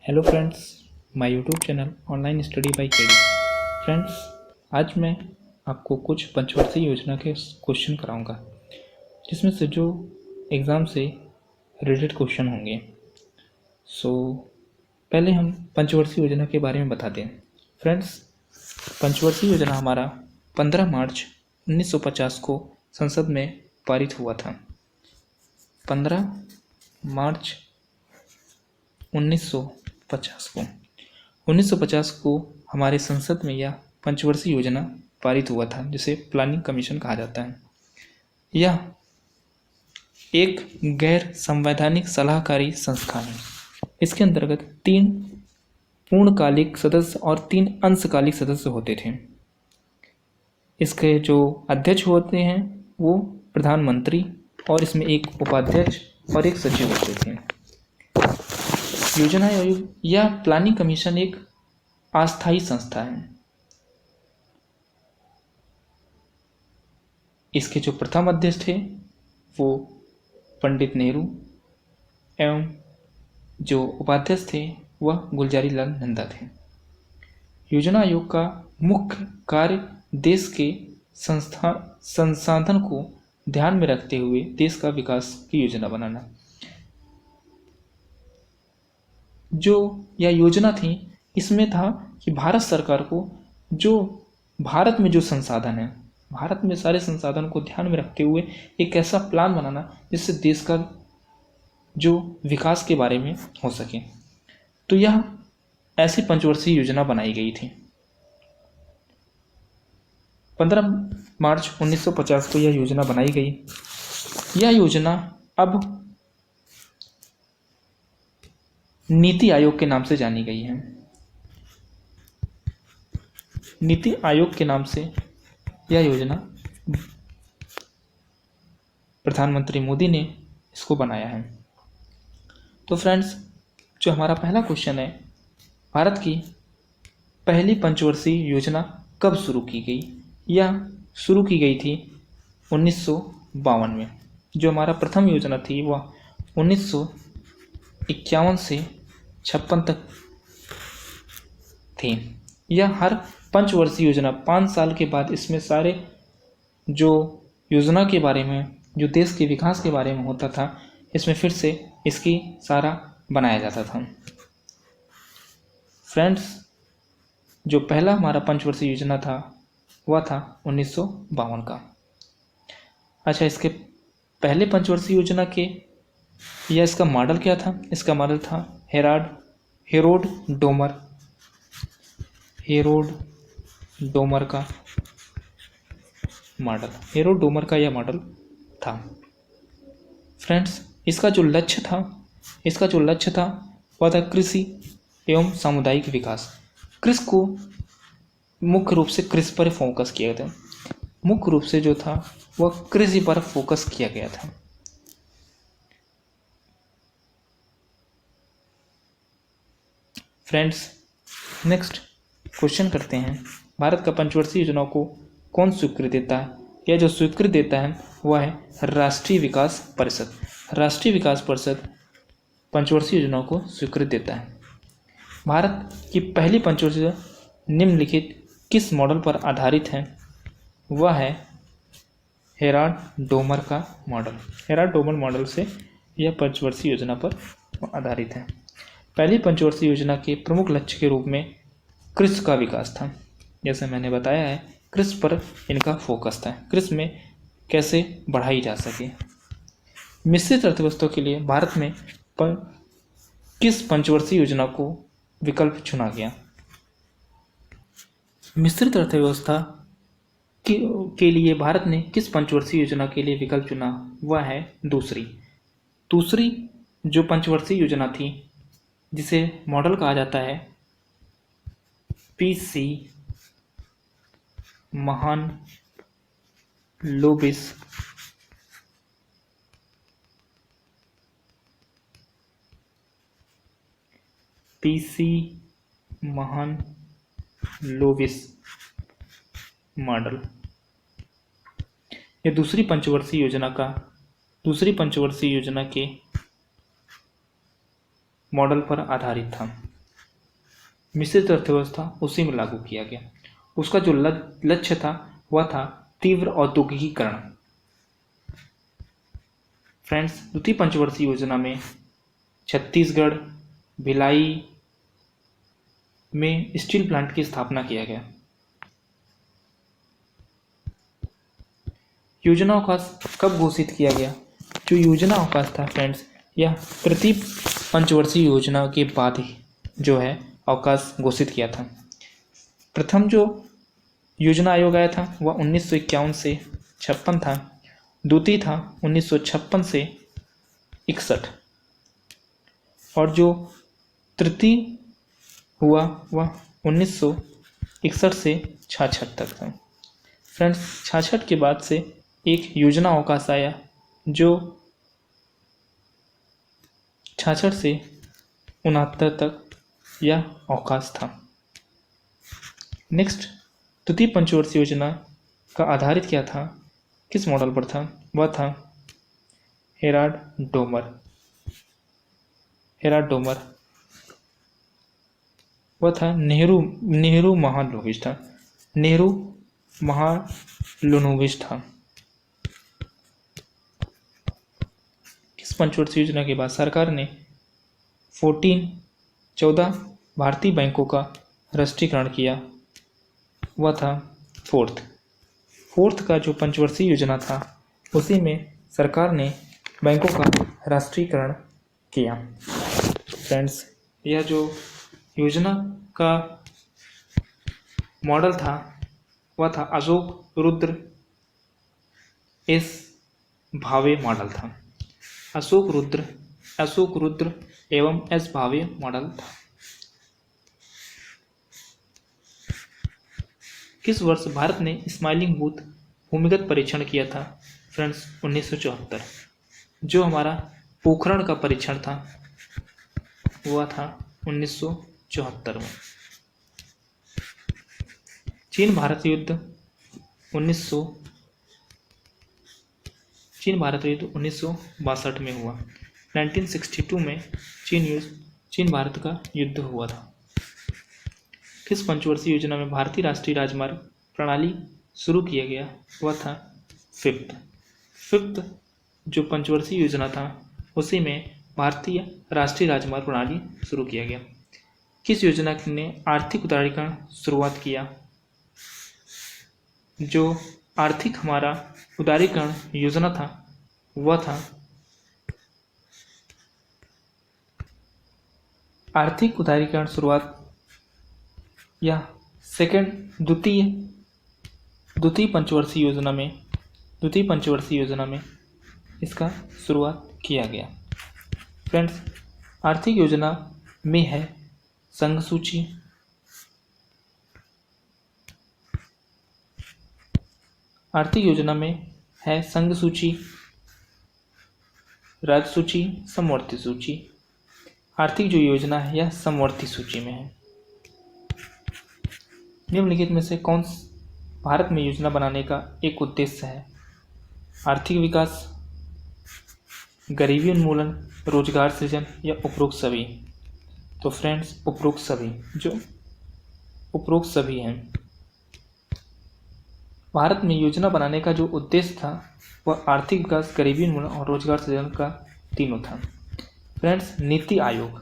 Hello friends, my YouTube channel online study bye KD. Friends, आज मैं आपको कुछ पंचवर्षीय योजना के क्वेश्चन कराऊंगा, जिसमें से जो एग्ज़ाम से रिलेटेड क्वेश्चन होंगे। पहले हम पंचवर्षीय योजना के बारे में बताते हैं। फ्रेंड्स, पंचवर्षीय योजना हमारा 15 मार्च 1950 को संसद में पारित हुआ था। 15 मार्च 1950 को हमारे संसद में यह पंचवर्षीय योजना पारित हुआ था, जिसे प्लानिंग कमीशन कहा जाता है। यह एक गैर संवैधानिक सलाहकारी संस्था है। इसके अंतर्गत 3 पूर्णकालिक सदस्य और 3 अंशकालिक सदस्य होते थे। इसके जो अध्यक्ष होते हैं वो प्रधानमंत्री, और इसमें एक उपाध्यक्ष और एक सचिव होते थे। योजना आयोग या प्लानिंग कमीशन एक अस्थायी संस्था है। इसके जो प्रथम अध्यक्ष थे वो पंडित नेहरू, एवं जो उपाध्यक्ष थे वह गुलजारी लाल नंदा थे। योजना आयोग का मुख्य कार्य देश के संसाधन को ध्यान में रखते हुए देश का विकास की योजना बनाना। जो यह योजना थी, इसमें था कि भारत सरकार को जो भारत में जो संसाधन है, भारत में सारे संसाधन को ध्यान में रखते हुए एक ऐसा प्लान बनाना जिससे देश का जो विकास के बारे में हो सके। तो यह ऐसी पंचवर्षीय योजना बनाई गई थी। 15 मार्च 1950 को यह योजना बनाई गई। यह योजना अब नीति आयोग के नाम से जानी गई है। नीति आयोग के नाम से यह योजना प्रधानमंत्री मोदी ने इसको बनाया है। तो फ्रेंड्स, जो हमारा पहला क्वेश्चन है, भारत की पहली पंचवर्षीय योजना कब शुरू की गई? यह शुरू की गई थी 1952 में। जो हमारा प्रथम योजना थी वह 1951 से 56 तक थी। यह हर पंचवर्षीय योजना 5 साल के बाद इसमें सारे जो योजना के बारे में, जो देश के विकास के बारे में होता था, इसमें फिर से इसकी सारा बनाया जाता था। फ्रेंड्स, जो पहला हमारा पंचवर्षीय योजना था वह था 1952 का। अच्छा, इसके पहले पंचवर्षीय योजना के या इसका मॉडल क्या था? इसका मॉडल था हेरोल्ड डोमर का मॉडल। हेरोल्ड डोमर का यह मॉडल था। फ्रेंड्स, इसका जो लक्ष्य था वह था कृषि एवं सामुदायिक विकास। कृषि को मुख्य रूप से कृषि पर फोकस किया गया था। मुख्य रूप से जो था वह कृषि पर फोकस किया गया था। फ्रेंड्स, नेक्स्ट क्वेश्चन करते हैं। भारत का पंचवर्षीय योजनाओं को कौन स्वीकृति देता है? यह जो स्वीकृति देता है वह है राष्ट्रीय विकास परिषद। राष्ट्रीय विकास परिषद पंचवर्षीय योजनाओं को स्वीकृति देता है। भारत की पहली पंचवर्षीय निम्नलिखित किस मॉडल पर आधारित है? वह है हेरोल्ड डोमर का मॉडल। हेरोल्ड डोमर मॉडल से यह पंचवर्षीय योजना पर आधारित है। पहली पंचवर्षीय योजना के प्रमुख लक्ष्य के रूप में कृषि का विकास था। जैसे मैंने बताया है, कृषि पर इनका फोकस था। कृषि में कैसे बढ़ाई जा सके। मिश्रित अर्थव्यवस्था के लिए भारत में किस पंचवर्षीय योजना को विकल्प चुना गया? मिश्रित अर्थव्यवस्था के लिए भारत ने किस पंचवर्षीय योजना के लिए विकल्प चुना? वह है दूसरी जो पंचवर्षीय योजना थी, जिसे मॉडल कहा जाता है पीसी महालनोबिस मॉडल। यह दूसरी पंचवर्षीय योजना के मॉडल पर आधारित था। मिश्रित अर्थव्यवस्था उसी में लागू किया गया। उसका जो लक्ष्य था वह था तीव्र औद्योगिकीकरण। फ्रेंड्स, द्वितीय पंचवर्षीय योजना में छत्तीसगढ़ भिलाई में स्टील प्लांट की स्थापना किया गया। योजना अवकाश कब घोषित किया गया? जो योजना अवकाश था फ्रेंड्स, यह तृतीय पंचवर्षीय योजना के बाद ही जो है अवकाश घोषित किया था। प्रथम जो योजना आयोग आया था वह 1951 से 56 था। द्वितीय था 1956 से 61 और जो तृतीय हुआ वह 1961 से 66 तक था। फ्रेंड्स, 66 के बाद से एक योजना अवकाश आया जो 66 से 69 तक यह अवकाश था। नेक्स्ट, तृतीय पंचवर्षीय योजना का आधारित क्या था, किस मॉडल पर था? वह था हेराल्ड डोमर। वह था नेहरू महालनोबिस था। इस पंचवर्षीय योजना के बाद सरकार ने 14 भारतीय बैंकों का राष्ट्रीयकरण किया। वह था फोर्थ का जो पंचवर्षीय योजना था उसी में सरकार ने बैंकों का राष्ट्रीयकरण किया। फ्रेंड्स, यह जो योजना का मॉडल था वह था अशोक रुद्र एस भावे मॉडल था। अशोक रुद्र एवं एस भावे मॉडल था। किस वर्ष भारत ने स्माइलिंग बूथ भूमिगत परीक्षण किया था? फ्रेंड्स, 1974। जो हमारा पोखरण का परीक्षण था वह था 1974 में। चीन भारत युद्ध 1962 में हुआ। 1962 में चीन भारत का युद्ध हुआ था। किस पंचवर्षीय योजना में भारतीय राष्ट्रीय राजमार्ग प्रणाली शुरू किया गया? वह था फिफ्थ जो पंचवर्षीय योजना था उसी में भारतीय राष्ट्रीय राजमार्ग प्रणाली शुरू किया गया। किस योजना ने आर्थिक उदारीकरण शुरुआत किया? जो आर्थिक हमारा उदारीकरण योजना था वह था आर्थिक उदारीकरण शुरुआत या द्वितीय पंचवर्षीय योजना में इसका शुरुआत किया गया। फ्रेंड्स, आर्थिक योजना में है संघ सूची, राज्य सूची, समवर्ती सूची। आर्थिक जो योजना है यह समवर्ती सूची में है। निम्नलिखित में से कौन भारत में योजना बनाने का एक उद्देश्य है? आर्थिक विकास, गरीबी उन्मूलन, रोजगार सृजन या उपरोक्त सभी? तो फ्रेंड्स, उपरोक्त सभी हैं। भारत में योजना बनाने का जो उद्देश्य था वह आर्थिक विकास, गरीबी उन्मूलन और रोजगार सृजन का तीनों था। फ्रेंड्स, नीति आयोग,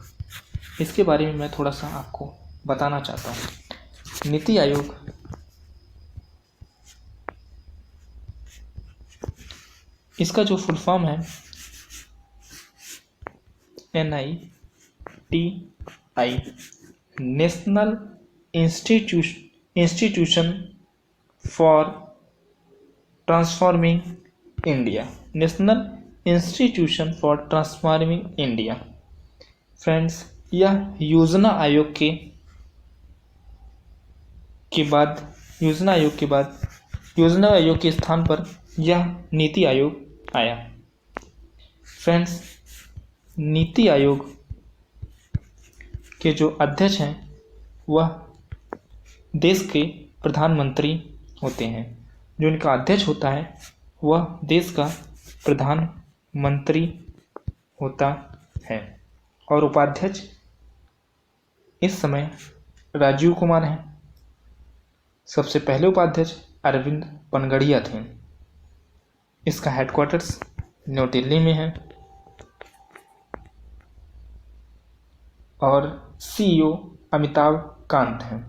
इसके बारे में मैं थोड़ा सा आपको बताना चाहता हूँ। नीति आयोग इसका जो फुल फॉर्म है NITI, national institution for transforming India. Friends, यह योजना आयोग के स्थान पर यह नीति आयोग आया। फ्रेंड्स, नीति आयोग के जो अध्यक्ष हैं वह देश के प्रधानमंत्री होते हैं। जो इनका अध्यक्ष होता है वह देश का प्रधानमंत्री होता है और उपाध्यक्ष इस समय राजीव कुमार हैं। सबसे पहले उपाध्यक्ष अरविंद पनगड़िया थे। इसका हेडक्वार्टर्स न्यू दिल्ली में है। और सीईओ अमिताभ कांत हैं।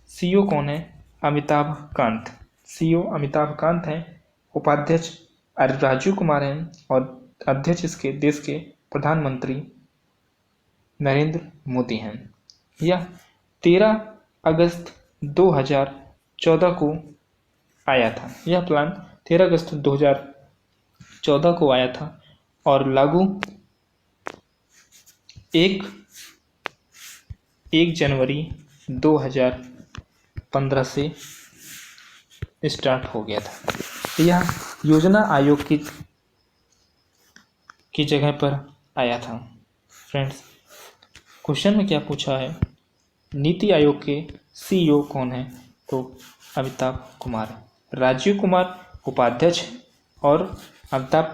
सीईओ कौन है? अमिताभ कांत। सीईओ अमिताभ कांत हैं। उपाध्यक्ष राजीव कुमार हैं और अध्यक्ष इसके देश के प्रधानमंत्री नरेंद्र मोदी हैं। यह 13 अगस्त 2014 को आया था। यह प्लान 13 अगस्त 2014 को आया था और लागू 1 जनवरी 2015 से स्टार्ट हो गया था। यह योजना आयोग की जगह पर आया था। फ्रेंड्स, क्वेश्चन में क्या पूछा है? नीति आयोग के सीईओ कौन है? तो अमिताभ कुमार। राजीव कुमार उपाध्यक्ष और अमिताभ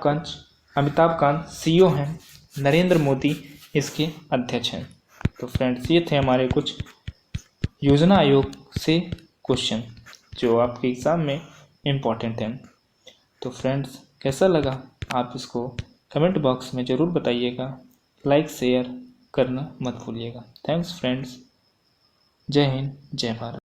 कांत सीईओ हैं। नरेंद्र मोदी इसके अध्यक्ष हैं। तो फ्रेंड्स, ये थे हमारे कुछ योजना आयोग से क्वेश्चन जो आपके एग्ज़ाम में इम्पॉर्टेंट हैं। तो फ्रेंड्स, कैसा लगा आप इसको कमेंट बॉक्स में ज़रूर बताइएगा। लाइक शेयर करना मत भूलिएगा। Thanks friends. जय हिंद, जय भारत।